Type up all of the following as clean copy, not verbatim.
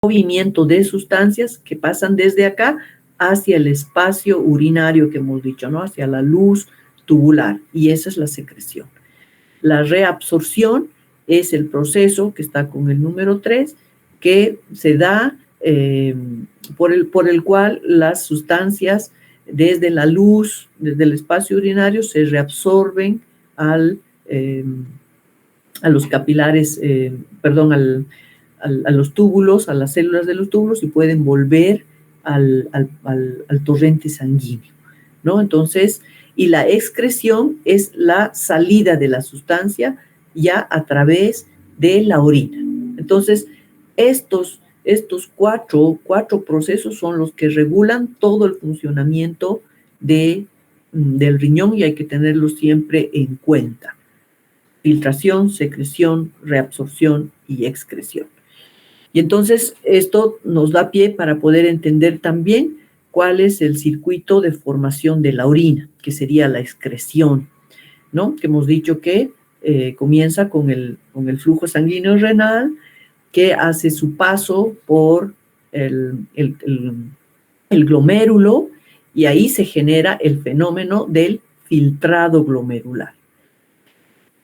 movimiento de sustancias que pasan desde acá hacia el espacio urinario que hemos dicho, ¿no? Hacia la luz tubular, y esa es la secreción. La reabsorción es el proceso que está con el número 3, que se da por el cual las sustancias desde la luz, desde el espacio urinario, se reabsorben a los capilares, a los túbulos, a las células de los túbulos, y pueden volver al torrente sanguíneo, ¿no? Entonces, y la excreción es la salida de la sustancia ya a través de la orina. Entonces, estos cuatro procesos son los que regulan todo el funcionamiento del riñón, y hay que tenerlos siempre en cuenta: filtración, secreción, reabsorción y excreción. Y entonces esto nos da pie para poder entender también cuál es el circuito de formación de la orina, que sería la excreción, ¿no? Que hemos dicho que comienza con el flujo sanguíneo renal, que hace su paso por el glomérulo, y ahí se genera el fenómeno del filtrado glomerular,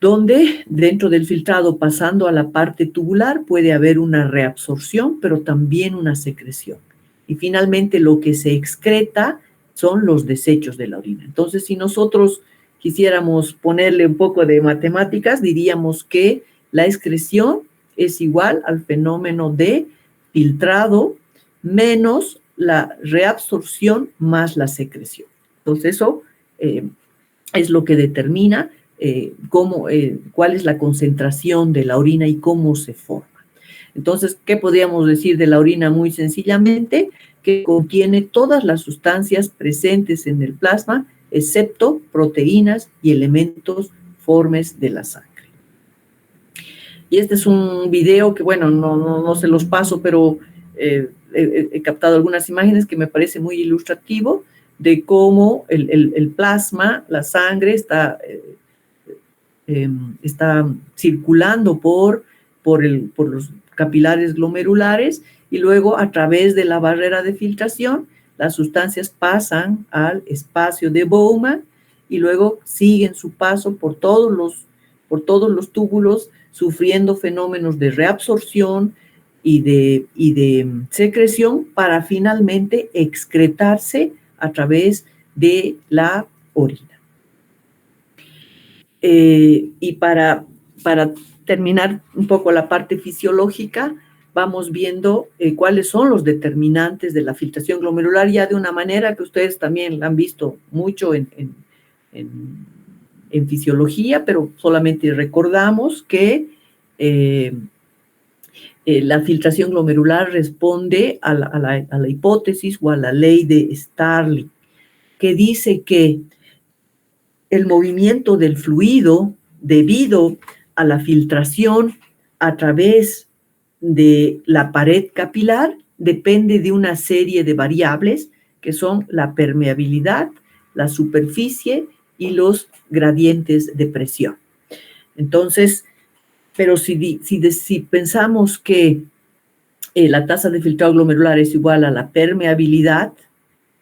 donde dentro del filtrado, pasando a la parte tubular, puede haber una reabsorción, pero también una secreción. Y finalmente lo que se excreta son los desechos de la orina. Entonces, si nosotros quisiéramos ponerle un poco de matemáticas, diríamos que la excreción es igual al fenómeno de filtrado menos la reabsorción más la secreción. Entonces, eso es lo que determina cuál es la concentración de la orina y cómo se forma. Entonces, ¿qué podríamos decir de la orina? Muy sencillamente, que contiene todas las sustancias presentes en el plasma, excepto proteínas y elementos formes de la sangre. Y este es un video que, bueno, no se los paso, pero he captado algunas imágenes que me parece muy ilustrativo de cómo el plasma, la sangre, está circulando por los capilares glomerulares, y luego a través de la barrera de filtración las sustancias pasan al espacio de Bowman y luego siguen su paso por todos los túbulos, sufriendo fenómenos de reabsorción y de secreción, para finalmente excretarse a través de la orina. Y para terminar un poco la parte fisiológica, vamos viendo cuáles son los determinantes de la filtración glomerular, ya de una manera que ustedes también la han visto mucho en fisiología, pero solamente recordamos que la filtración glomerular responde a la hipótesis o a la ley de Starling, que dice que el movimiento del fluido, debido a la filtración a través de la pared capilar, depende de una serie de variables que son la permeabilidad, la superficie y los gradientes de presión. Entonces, pero si pensamos que la tasa de filtrado glomerular es igual a la permeabilidad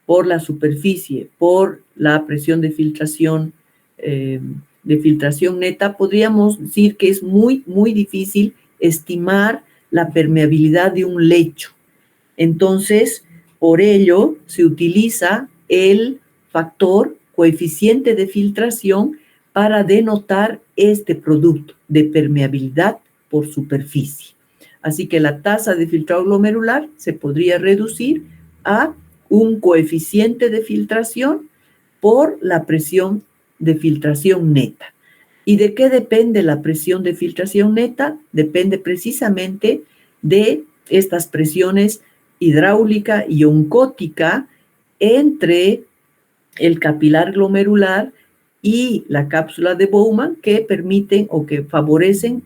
por la superficie, por la presión de filtración neta, podríamos decir que es muy, muy difícil estimar la permeabilidad de un lecho. Entonces, por ello, se utiliza el factor coeficiente de filtración para denotar este producto de permeabilidad por superficie. Así que la tasa de filtrado glomerular se podría reducir a un coeficiente de filtración por la presión de filtración neta. ¿Y de qué depende la presión de filtración neta? Depende precisamente de estas presiones hidráulica y oncótica entre el capilar glomerular y la cápsula de Bowman, que permiten o que favorecen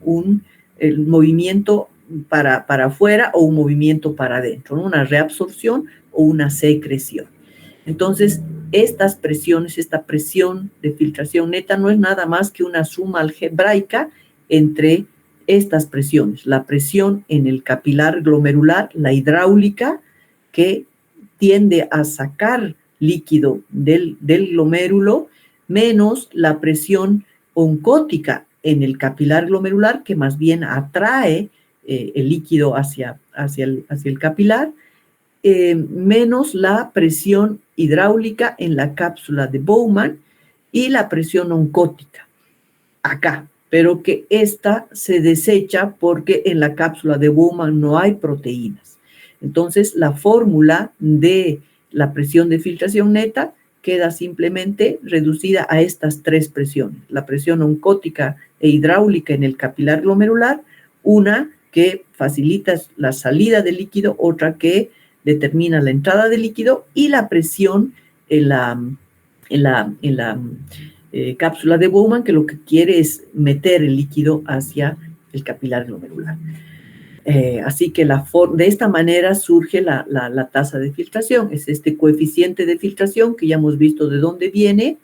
el movimiento para afuera o un movimiento para adentro, ¿no? Una reabsorción o una secreción. Entonces, estas presiones, esta presión de filtración neta no es nada más que una suma algebraica entre estas presiones, la presión en el capilar glomerular, la hidráulica, que tiende a sacar líquido del glomérulo, menos la presión oncótica en el capilar glomerular, que más bien atrae el líquido hacia el capilar, menos la presión hidráulica en la cápsula de Bowman y la presión oncótica acá, pero que esta se desecha porque en la cápsula de Bowman no hay proteínas. Entonces, la fórmula de la presión de filtración neta queda simplemente reducida a estas tres presiones: la presión oncótica e hidráulica en el capilar glomerular, una que facilita la salida del líquido, otra que determina la entrada del líquido, y la presión en la cápsula de Bowman, que lo que quiere es meter el líquido hacia el capilar glomerular. Así que de esta manera surge la tasa de filtración. Es este coeficiente de filtración que ya hemos visto de dónde viene.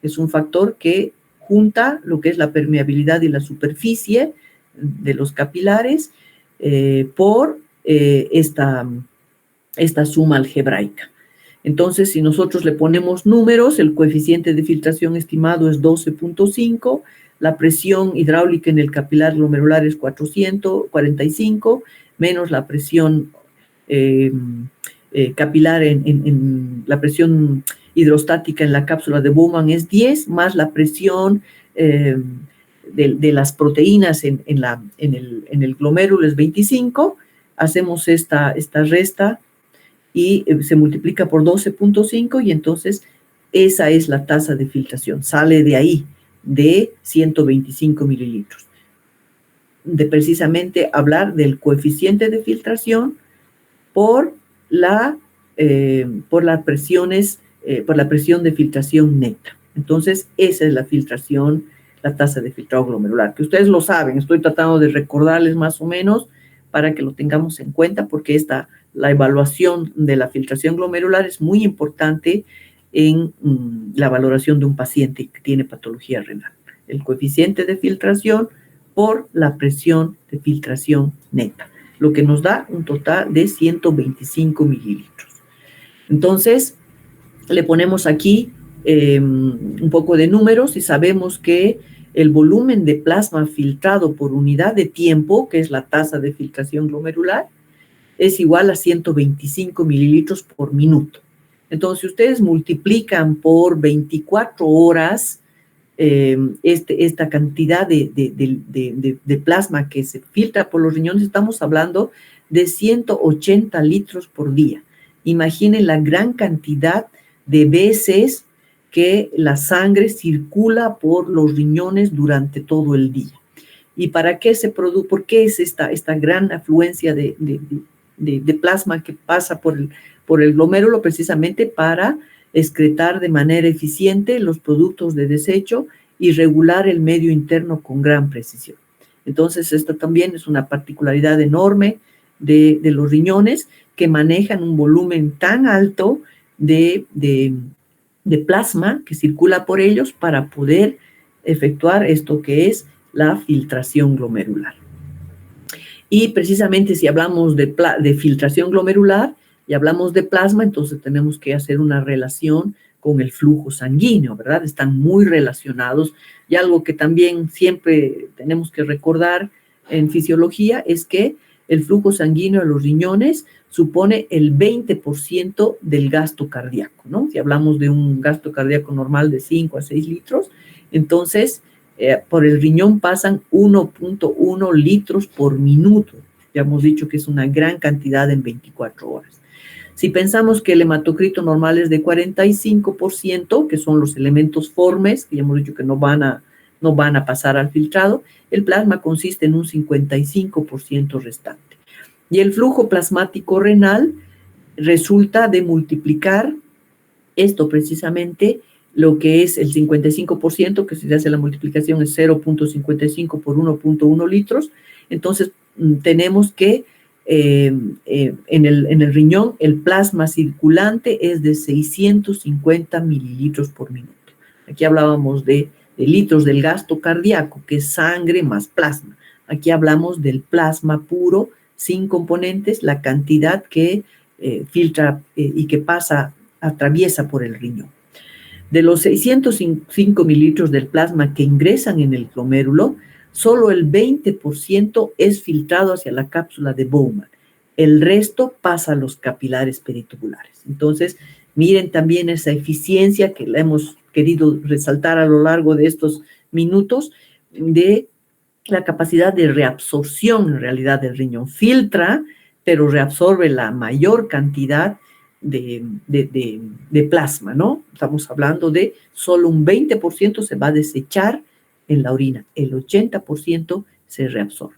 Es un factor que junta lo que es la permeabilidad y la superficie de los capilares por esta suma algebraica. Entonces, si nosotros le ponemos números, el coeficiente de filtración estimado es 12.5, la presión hidráulica en el capilar glomerular es 445, menos la presión capilar la presión hidrostática en la cápsula de Bowman es 10, más la presión de las proteínas en el glomérulo es 25. Hacemos esta resta y se multiplica por 12.5 y entonces esa es la tasa de filtración. Sale de ahí, de 125 mililitros. De precisamente hablar del coeficiente de filtración por la presión de filtración neta. Entonces, esa es la filtración, la tasa de filtrado glomerular, que ustedes lo saben. Estoy tratando de recordarles más o menos para que lo tengamos en cuenta, porque la evaluación de la filtración glomerular es muy importante en la valoración de un paciente que tiene patología renal. El coeficiente de filtración por la presión de filtración neta, lo que nos da un total de 125 mililitros. Entonces, le ponemos aquí un poco de números y sabemos que el volumen de plasma filtrado por unidad de tiempo, que es la tasa de filtración glomerular, es igual a 125 mililitros por minuto. Entonces, si ustedes multiplican por 24 horas esta cantidad de plasma que se filtra por los riñones, estamos hablando de 180 litros por día. Imaginen la gran cantidad de veces que la sangre circula por los riñones durante todo el día. ¿Y para qué se produce? ¿Por qué es esta gran afluencia de plasma que pasa por el glomérulo? Precisamente para excretar de manera eficiente los productos de desecho y regular el medio interno con gran precisión. Entonces, esta también es una particularidad enorme de los riñones, que manejan un volumen tan alto de plasma que circula por ellos para poder efectuar esto que es la filtración glomerular. Y precisamente si hablamos de filtración glomerular y hablamos de plasma, entonces tenemos que hacer una relación con el flujo sanguíneo, ¿verdad? Están muy relacionados. Y algo que también siempre tenemos que recordar en fisiología es que el flujo sanguíneo a los riñones supone el 20% del gasto cardíaco, ¿no? Si hablamos de un gasto cardíaco normal de 5 a 6 litros, entonces por el riñón pasan 1.1 litros por minuto. Ya hemos dicho que es una gran cantidad en 24 horas. Si pensamos que el hematocrito normal es de 45%, que son los elementos formes, que ya hemos dicho que no van a pasar al filtrado, el plasma consiste en un 55% restante. Y el flujo plasmático renal resulta de multiplicar esto precisamente, lo que es el 55%, que si se hace la multiplicación es 0.55 por 1.1 litros. Entonces, tenemos que en el riñón el plasma circulante es de 650 mililitros por minuto. Aquí hablábamos de litros del gasto cardíaco, que es sangre más plasma. Aquí hablamos del plasma puro, sin componentes, la cantidad que filtra y que atraviesa por el riñón. De los 605 mililitros del plasma que ingresan en el glomérulo, solo el 20% es filtrado hacia la cápsula de Bowman. El resto pasa a los capilares peritubulares. Entonces, miren también esa eficiencia que la hemos querido resaltar a lo largo de estos minutos de la capacidad de reabsorción en realidad del riñón. Filtra, pero reabsorbe la mayor cantidad de plasma, ¿no? Estamos hablando de solo un 20% se va a desechar en la orina, el 80% se reabsorbe.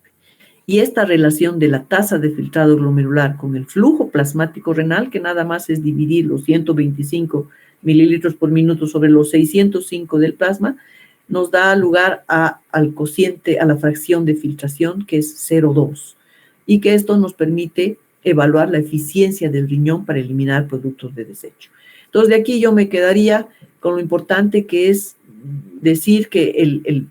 Y esta relación de la tasa de filtrado glomerular con el flujo plasmático renal, que nada más es dividir los 125 mililitros por minuto sobre los 605 del plasma, nos da lugar al cociente, a la fracción de filtración, que es 0,2, y que esto nos permite evaluar la eficiencia del riñón para eliminar productos de desecho. Entonces, de aquí yo me quedaría con lo importante que es decir que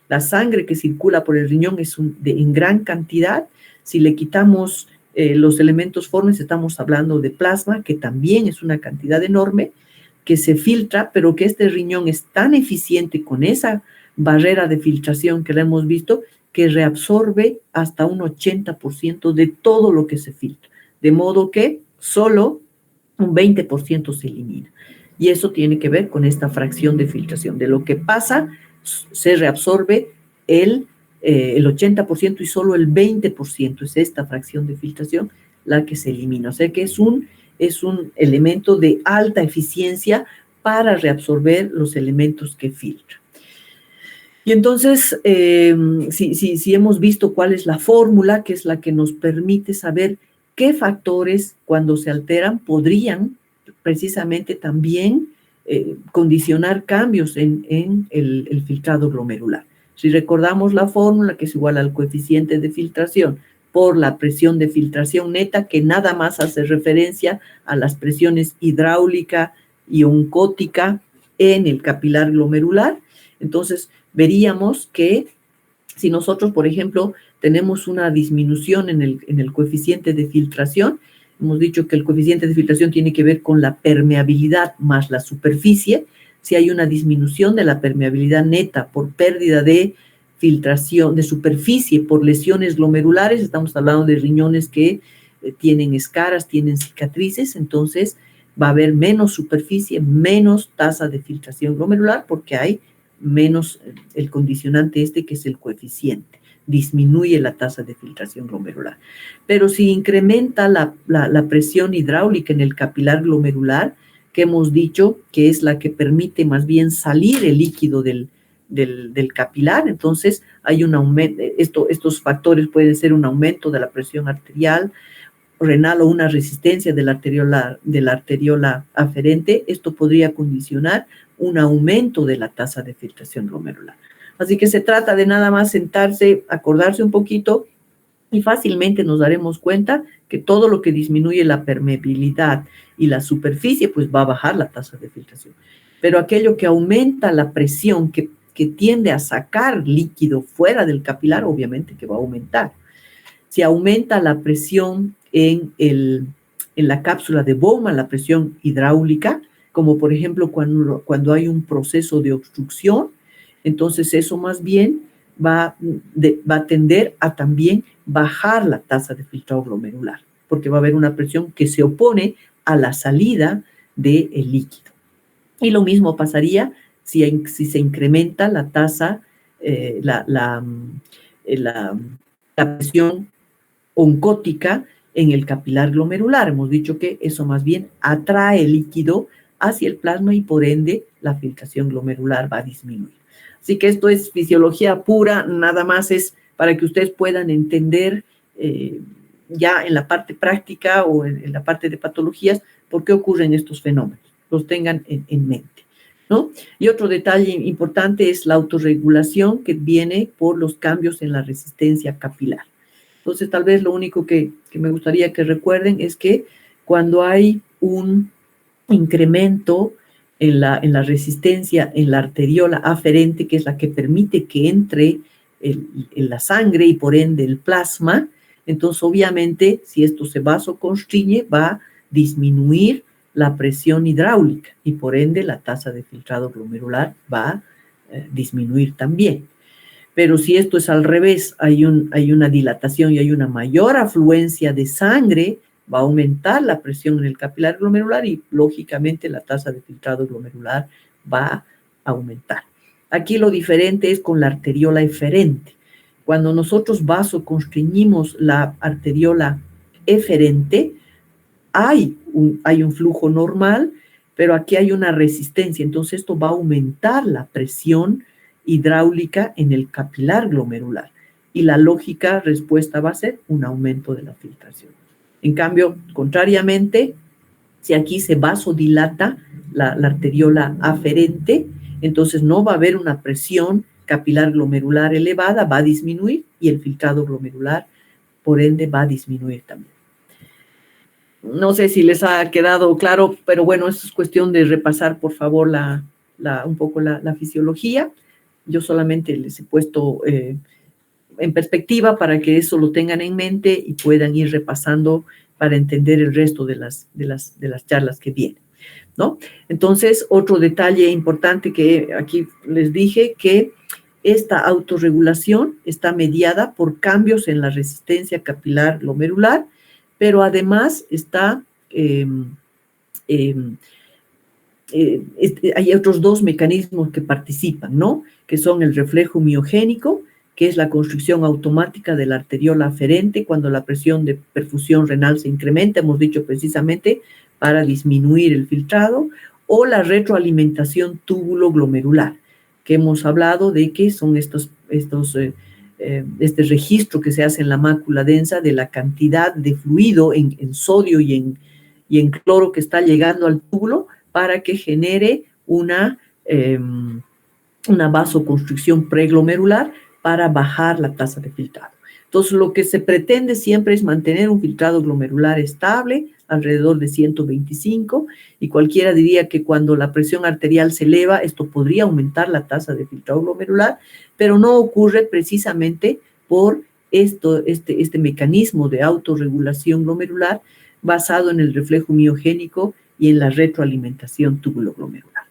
la sangre que circula por el riñón es en gran cantidad. Si le quitamos los elementos formes, estamos hablando de plasma, que también es una cantidad enorme, que se filtra, pero que este riñón es tan eficiente con esa barrera de filtración que la hemos visto, que reabsorbe hasta un 80% de todo lo que se filtra, de modo que solo un 20% se elimina. Y eso tiene que ver con esta fracción de filtración. De lo que pasa, se reabsorbe el 80% y solo el 20% es esta fracción de filtración la que se elimina. O sea que es un elemento de alta eficiencia para reabsorber los elementos que filtra. Y entonces, si hemos visto cuál es la fórmula, que es la que nos permite saber qué factores, cuando se alteran, podrían precisamente también condicionar cambios en el filtrado glomerular. Si recordamos la fórmula, que es igual al coeficiente de filtración por la presión de filtración neta, que nada más hace referencia a las presiones hidráulica y oncótica en el capilar glomerular. Entonces, veríamos que si nosotros, por ejemplo, tenemos una disminución en el coeficiente de filtración, hemos dicho que el coeficiente de filtración tiene que ver con la permeabilidad más la superficie. Si hay una disminución de la permeabilidad neta por pérdida de filtración, de superficie por lesiones glomerulares, estamos hablando de riñones que tienen escaras, tienen cicatrices, entonces va a haber menos superficie, menos tasa de filtración glomerular, porque hay menos el condicionante que es el coeficiente, disminuye la tasa de filtración glomerular. Pero si incrementa la presión hidráulica en el capilar glomerular, que hemos dicho que es la que permite más bien salir el líquido del capilar, entonces hay un aumento, estos factores pueden ser un aumento de la presión arterial, renal o una resistencia de la arteriola aferente. Esto podría condicionar un aumento de la tasa de filtración glomerular. Así que se trata de nada más sentarse, acordarse un poquito y fácilmente nos daremos cuenta que todo lo que disminuye la permeabilidad y la superficie, pues va a bajar la tasa de filtración. Pero aquello que aumenta la presión, que tiende a sacar líquido fuera del capilar, obviamente que va a aumentar. Si aumenta la presión en la cápsula de Bowman, la presión hidráulica, como por ejemplo cuando hay un proceso de obstrucción, entonces eso más bien va a tender a también bajar la tasa de filtrado glomerular, porque va a haber una presión que se opone a la salida del líquido. Y lo mismo pasaría si se incrementa la tasa, la presión oncótica en el capilar glomerular. Hemos dicho que eso más bien atrae el líquido hacia el plasma y por ende la filtración glomerular va a disminuir. Así que esto es fisiología pura, nada más es para que ustedes puedan entender ya en la parte práctica o en la parte de patologías por qué ocurren estos fenómenos, los tengan en mente, ¿no? Y otro detalle importante es la autorregulación que viene por los cambios en la resistencia capilar. Entonces, tal vez lo único que me gustaría que recuerden es que cuando hay un incremento en la resistencia en la arteriola aferente, que es la que permite que entre la sangre y por ende el plasma. Entonces, obviamente, si esto se vasoconstriñe, va a disminuir la presión hidráulica y por ende la tasa de filtrado glomerular va a disminuir también. Pero si esto es al revés, hay una dilatación y hay una mayor afluencia de sangre, va a aumentar la presión en el capilar glomerular y, lógicamente, la tasa de filtrado glomerular va a aumentar. Aquí lo diferente es con la arteriola eferente. Cuando nosotros vasoconstriñimos la arteriola eferente, hay un flujo normal, pero aquí hay una resistencia. Entonces, esto va a aumentar la presión hidráulica en el capilar glomerular. Y la lógica respuesta va a ser un aumento de la filtración. En cambio, contrariamente, si aquí se vasodilata la arteriola aferente, entonces no va a haber una presión capilar glomerular elevada, va a disminuir y el filtrado glomerular, por ende, va a disminuir también. No sé si les ha quedado claro, pero bueno, esto es cuestión de repasar, por favor, un poco la fisiología. Yo solamente les he puesto en perspectiva para que eso lo tengan en mente y puedan ir repasando para entender el resto de las charlas que vienen, ¿no? Entonces, otro detalle importante que aquí les dije, que esta autorregulación está mediada por cambios en la resistencia capilar glomerular, pero además está, hay otros dos mecanismos que participan, ¿no? Que son el reflejo miogénico, que es la constricción automática de la arteriola aferente cuando la presión de perfusión renal se incrementa, hemos dicho precisamente para disminuir el filtrado, o la retroalimentación túbulo-glomerular, que hemos hablado de que son este registro que se hace en la mácula densa de la cantidad de fluido en sodio y en cloro que está llegando al túbulo para que genere una vasoconstricción preglomerular para bajar la tasa de filtrado. Entonces, lo que se pretende siempre es mantener un filtrado glomerular estable, alrededor de 125, y cualquiera diría que cuando la presión arterial se eleva, esto podría aumentar la tasa de filtrado glomerular, pero no ocurre precisamente por este mecanismo de autorregulación glomerular basado en el reflejo miogénico y en la retroalimentación túbulo-glomerular.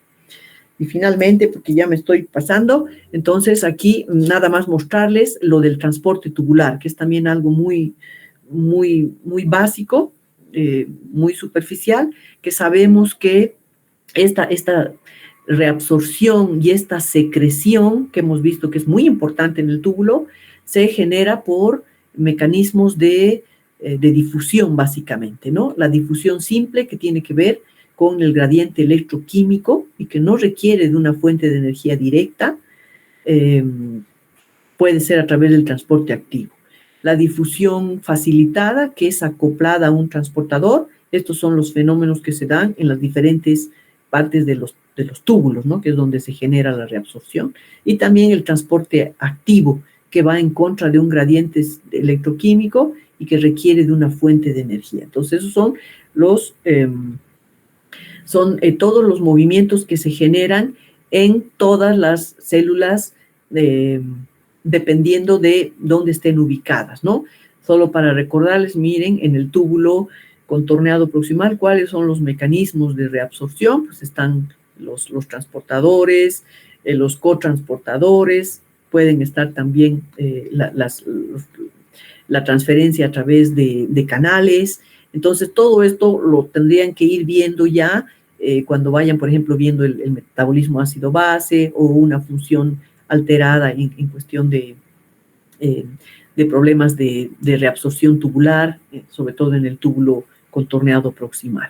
Y finalmente, porque ya me estoy pasando, entonces aquí nada más mostrarles lo del transporte tubular, que es también algo muy, muy, muy básico, muy superficial, que sabemos que esta reabsorción y esta secreción que hemos visto que es muy importante en el túbulo, se genera por mecanismos de difusión, básicamente, ¿no? La difusión simple, que tiene que ver con el gradiente electroquímico y que no requiere de una fuente de energía directa, puede ser a través del transporte activo. La difusión facilitada, que es acoplada a un transportador, estos son los fenómenos que se dan en las diferentes partes de los túbulos, ¿no? Que es donde se genera la reabsorción. Y también el transporte activo, que va en contra de un gradiente electroquímico y que requiere de una fuente de energía. Entonces, esos son todos los movimientos que se generan en todas las células dependiendo de dónde estén ubicadas, ¿no? Solo para recordarles, miren, en el túbulo contorneado proximal, ¿cuáles son los mecanismos de reabsorción? Pues están los transportadores, los cotransportadores, pueden estar también la transferencia a través de canales. Entonces, todo esto lo tendrían que ir viendo ya cuando vayan, por ejemplo, viendo el metabolismo ácido-base o una función alterada en cuestión de problemas de reabsorción tubular, sobre todo en el túbulo contorneado proximal,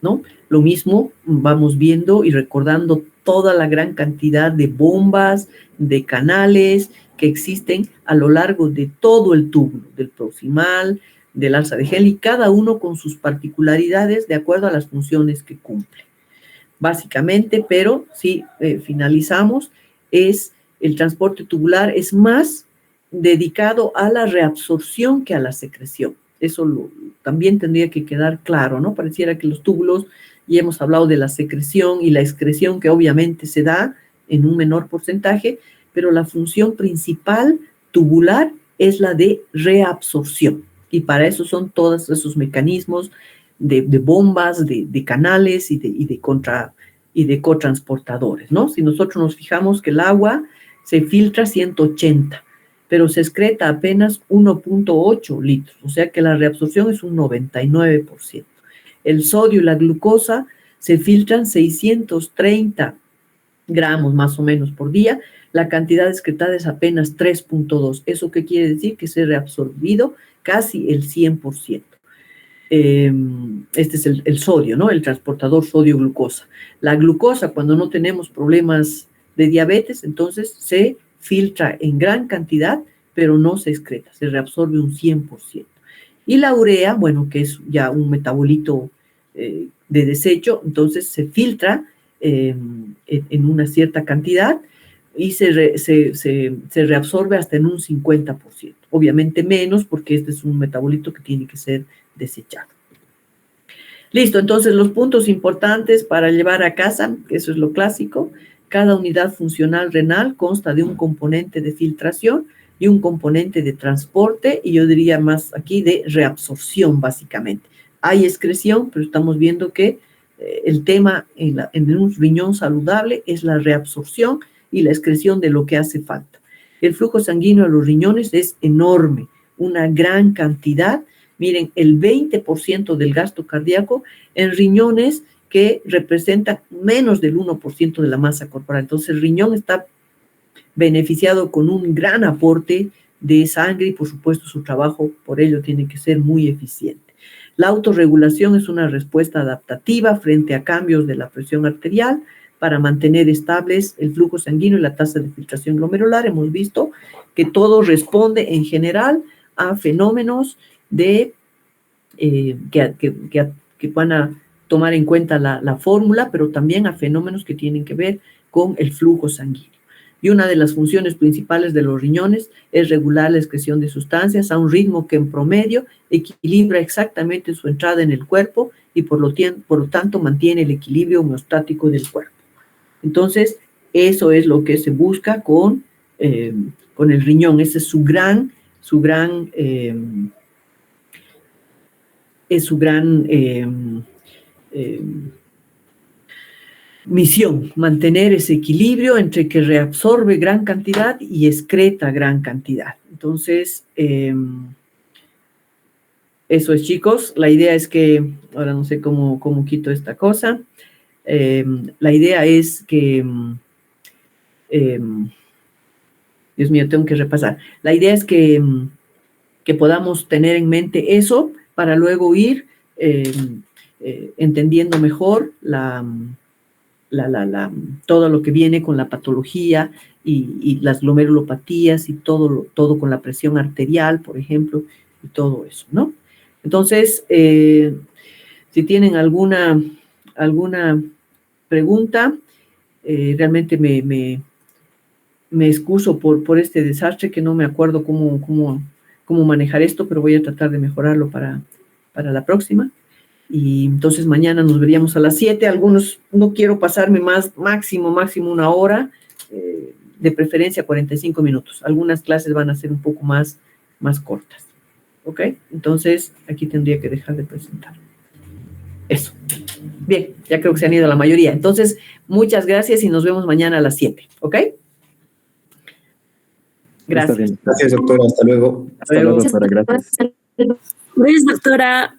¿no? Lo mismo vamos viendo y recordando toda la gran cantidad de bombas, de canales que existen a lo largo de todo el túbulo, del proximal, del alza de Henle, y cada uno con sus particularidades de acuerdo a las funciones que cumple. Básicamente, pero si finalizamos, el transporte tubular es más dedicado a la reabsorción que a la secreción. Eso también tendría que quedar claro, ¿no? Pareciera que los túbulos, y hemos hablado de la secreción y la excreción, que obviamente se da en un menor porcentaje, pero la función principal tubular es la de reabsorción. Y para eso son todos esos mecanismos de bombas, de canales y de cotransportadores, ¿no? Si nosotros nos fijamos que el agua se filtra 180, pero se excreta apenas 1.8 litros, o sea que la reabsorción es un 99%. El sodio y la glucosa se filtran 630 gramos más o menos por día, la cantidad excretada es apenas 3.2. ¿Eso qué quiere decir? Que se ha reabsorbido casi el 100%. Este es el sodio, ¿no? El transportador sodio-glucosa. La glucosa, cuando no tenemos problemas de diabetes, entonces se filtra en gran cantidad, pero no se excreta, se reabsorbe un 100%. Y la urea, bueno, que es ya un metabolito de desecho, entonces se filtra en una cierta cantidad y se reabsorbe hasta en un 50%. Obviamente menos, porque este es un metabolito que tiene que ser desechado. Listo, entonces los puntos importantes para llevar a casa, eso es lo clásico. Cada unidad funcional renal consta de un componente de filtración y un componente de transporte, y yo diría más aquí de reabsorción, básicamente. Hay excreción, pero estamos viendo que el tema en un riñón saludable es la reabsorción y la excreción de lo que hace falta. El flujo sanguíneo a los riñones es enorme, una gran cantidad. Miren, el 20% del gasto cardíaco en riñones que representan menos del 1% de la masa corporal. Entonces, el riñón está beneficiado con un gran aporte de sangre y, por supuesto, su trabajo por ello tiene que ser muy eficiente. La autorregulación es una respuesta adaptativa frente a cambios de la presión arterial para mantener estables el flujo sanguíneo y la tasa de filtración glomerular. Hemos visto que todo responde en general a fenómenos que van a tomar en cuenta la fórmula, pero también a fenómenos que tienen que ver con el flujo sanguíneo. Y una de las funciones principales de los riñones es regular la excreción de sustancias a un ritmo que en promedio equilibra exactamente su entrada en el cuerpo y por lo tanto mantiene el equilibrio homeostático del cuerpo. Entonces, eso es lo que se busca con el riñón. Ese es su gran misión, mantener ese equilibrio entre que reabsorbe gran cantidad y excreta gran cantidad. Entonces, eso es, chicos. La idea es que, ahora no sé cómo quito esta cosa. La idea es que, Dios mío, tengo que repasar. La idea es que podamos tener en mente eso para luego ir entendiendo mejor todo lo que viene con la patología y las glomerulopatías y todo con la presión arterial, por ejemplo, y todo eso, ¿no? Entonces, si tienen alguna pregunta, realmente me excuso por este desastre, que no me acuerdo cómo manejar esto, pero voy a tratar de mejorarlo para la próxima. Y entonces mañana nos veríamos a las 7. Algunos, no quiero pasarme máximo 1 hora, de preferencia 45 minutos. Algunas clases van a ser un poco más cortas. ¿Ok? Entonces, aquí tendría que dejar de presentar. Eso. Bien, ya creo que se han ido la mayoría. Entonces, muchas gracias y nos vemos mañana a las 7. ¿Ok? Gracias. Gracias, doctora. Hasta luego. Hasta luego, doctora. Gracias. Gracias, doctora.